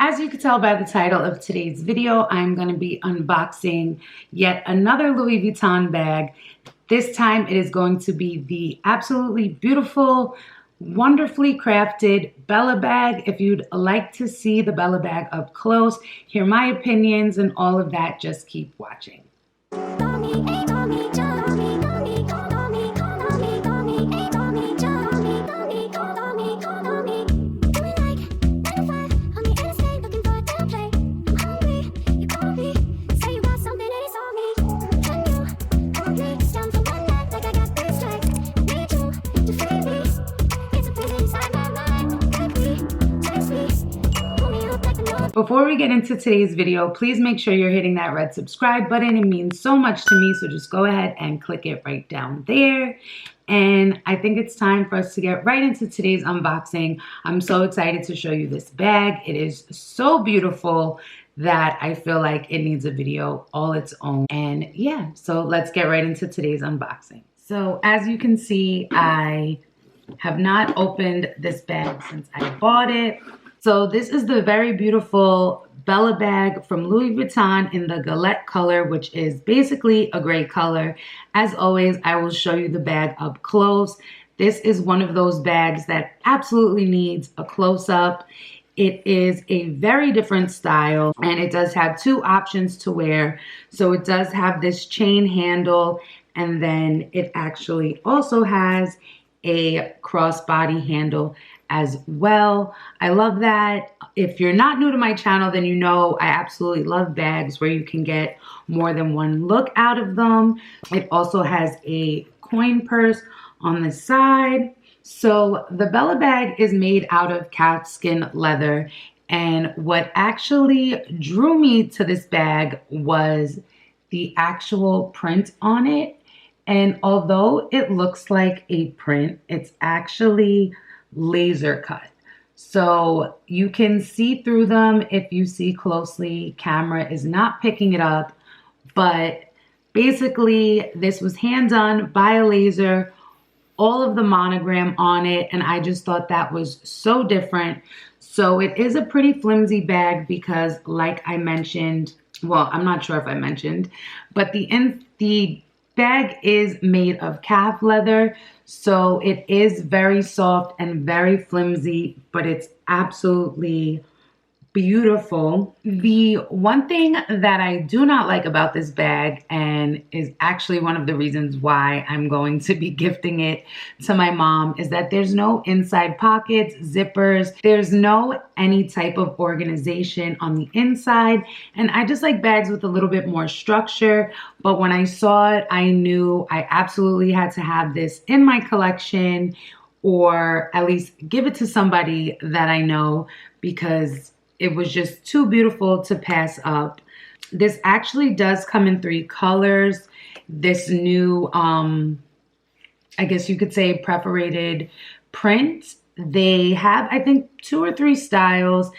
As you can tell by the title of today's video, I'm going to be unboxing yet another Louis Vuitton bag. This time it is going to be the absolutely beautiful, wonderfully crafted Bella bag. If you'd like to see the Bella bag up close, hear my opinions and all of that, just keep watching. Before we get into today's video, please make sure you're hitting that red subscribe button. It means so much to me, so just go ahead and click it right down there. And I think it's time for us to get right into today's unboxing. I'm so excited to show you this bag. It is so beautiful that I feel like it needs a video all its own. And yeah, so let's get right into today's unboxing. So as you can see, I have not opened this bag since I bought it. So this is the very beautiful Bella bag from Louis Vuitton in the galet color, which is basically a gray color. As always, I will show you the bag up close. This is one of those bags that absolutely needs a close-up. It is a very different style, and it does have two options to wear. So it does have this chain handle, and then it actually also has a crossbody handle as well. I love that. If you're not new to my channel, then you know I absolutely love bags where you can get more than one look out of them. It also has a coin purse on the side. So the Bella bag is made out of calfskin leather, and what actually drew me to this bag was the actual print on it. And although it looks like a print, it's actually laser cut. So you can see through them if you see closely. Camera is not picking it up, but basically this was hand done by a laser, all of the monogram on it, and I just thought that was so different. So it is a pretty flimsy bag because, like I mentioned, well, I'm not sure if I mentioned, but the bag is made of calf leather, so it is very soft and very flimsy, but it's absolutely beautiful. The one thing that I do not like about this bag, and is actually one of the reasons why I'm going to be gifting it to my mom, is that there's no inside pockets, zippers, there's no any type of organization on the inside. And I just like bags with a little bit more structure. But when I saw it, I knew I absolutely had to have this in my collection, or at least give it to somebody that I know, because it was just too beautiful to pass up. This actually does come in 3 colors. This new, I guess you could say, perforated print. They have, I think, 2 or 3 styles.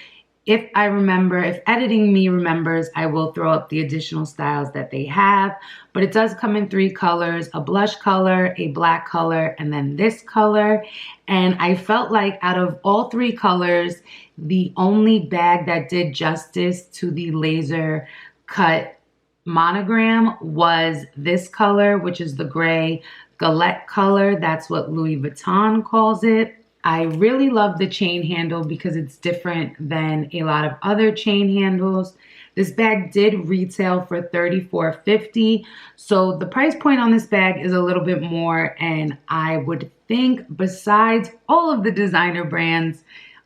If I remember, if editing me remembers, I will throw up the additional styles that they have. But it does come in 3 colors, a blush color, a black color, and then this color. And I felt like out of all 3 colors, the only bag that did justice to the laser cut monogram was this color, which is the gray galette color. That's what Louis Vuitton calls it. I really love the chain handle because it's different than a lot of other chain handles. This bag did retail for $34.50. So the price point on this bag is a little bit more, and I would think, besides all of the designer brands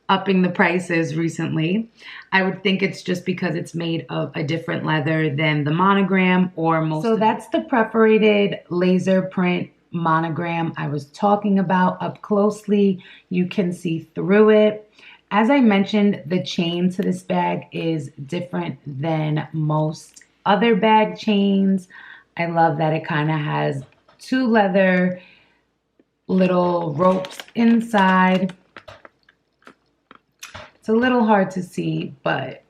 upping the prices recently, I would think it's just because it's made of a different leather than the monogram or most. So that's the perforated laser print monogram I was talking about up closely. You can see through it. As I mentioned, the chain to this bag is different than most other bag chains. I love that it kind of has 2 leather little ropes inside. It's a little hard to see, but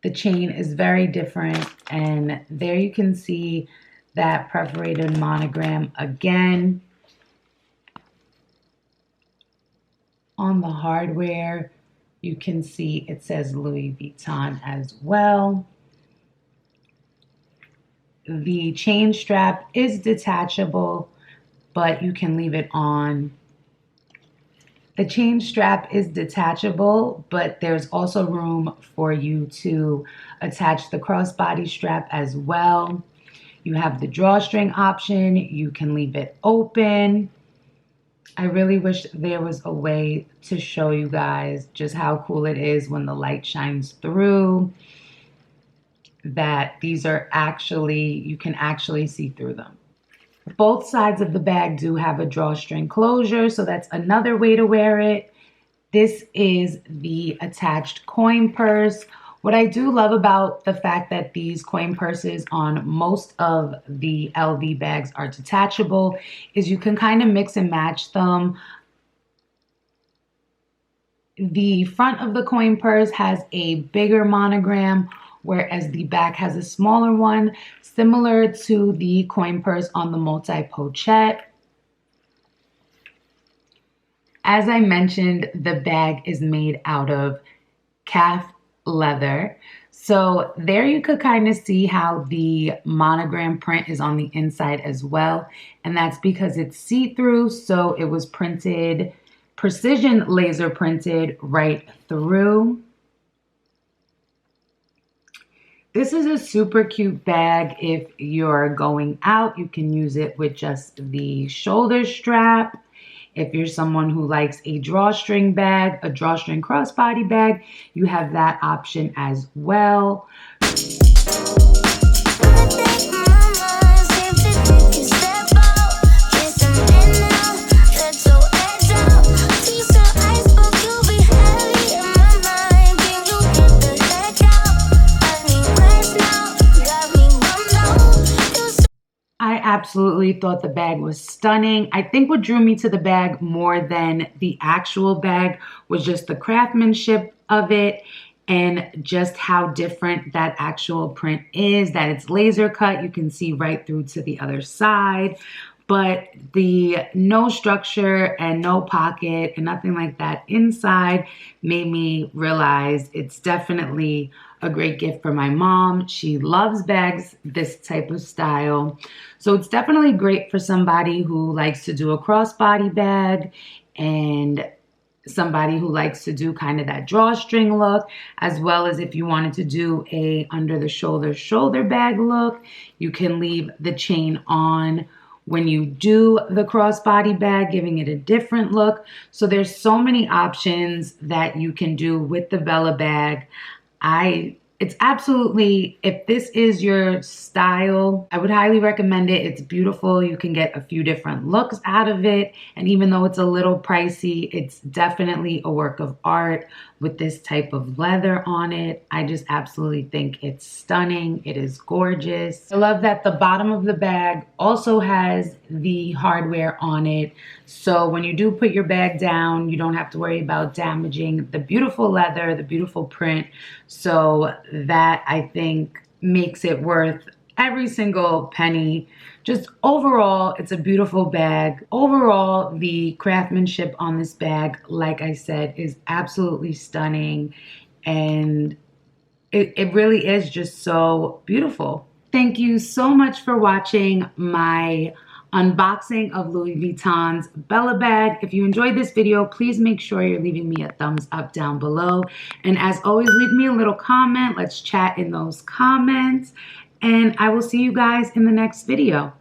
the chain is very different. And there you can see that perforated monogram again on the hardware. You can see it says Louis Vuitton as well. The chain strap is detachable, but you can leave it on. The chain strap is detachable, but there's also room for you to attach the crossbody strap as well. You have the drawstring option. You can leave it open. I really wish there was a way to show you guys just how cool it is when the light shines through, that these are actually, you can actually see through them. Both sides of the bag do have a drawstring closure, so that's another way to wear it. This is the attached coin purse. What I do love about the fact that these coin purses on most of the LV bags are detachable is you can kind of mix and match them. The front of the coin purse has a bigger monogram, whereas the back has a smaller one, similar to the coin purse on the multi-pochette. As I mentioned, the bag is made out of calf leather. So there you could kind of see how the monogram print is on the inside as well. And that's because it's see-through, so it was printed, precision laser printed right through. This is a super cute bag. If you're going out, you can use it with just the shoulder strap. If you're someone who likes a drawstring bag, a drawstring crossbody bag, you have that option as well. I absolutely thought the bag was stunning. I think what drew me to the bag more than the actual bag was just the craftsmanship of it and just how different that actual print is, that it's laser cut. You can see right through to the other side. But the no structure and no pocket and nothing like that inside made me realize it's definitely a great gift for my mom. She loves bags this type of style. So it's definitely great for somebody who likes to do a crossbody bag and somebody who likes to do kind of that drawstring look, as well as if you wanted to do a under the shoulder bag look. You can leave the chain on when you do the crossbody bag, giving it a different look. So there's so many options that you can do with the Bella bag. It's absolutely, if this is your style, I would highly recommend it. It's beautiful. You can get a few different looks out of it. And even though it's a little pricey, it's definitely a work of art with this type of leather on it. I just absolutely think it's stunning. It is gorgeous. I love that the bottom of the bag also has the hardware on it. So when you do put your bag down, you don't have to worry about damaging the beautiful leather, the beautiful print. So that, I think, makes it worth every single penny. Just overall, it's a beautiful bag. Overall, the craftsmanship on this bag, like I said, is absolutely stunning. And it really is just so beautiful. Thank you so much for watching my unboxing of Louis Vuitton's Bella bag. If you enjoyed this video, please make sure you're leaving me a thumbs up down below. And as always, leave me a little comment. Let's chat in those comments. And I will see you guys in the next video.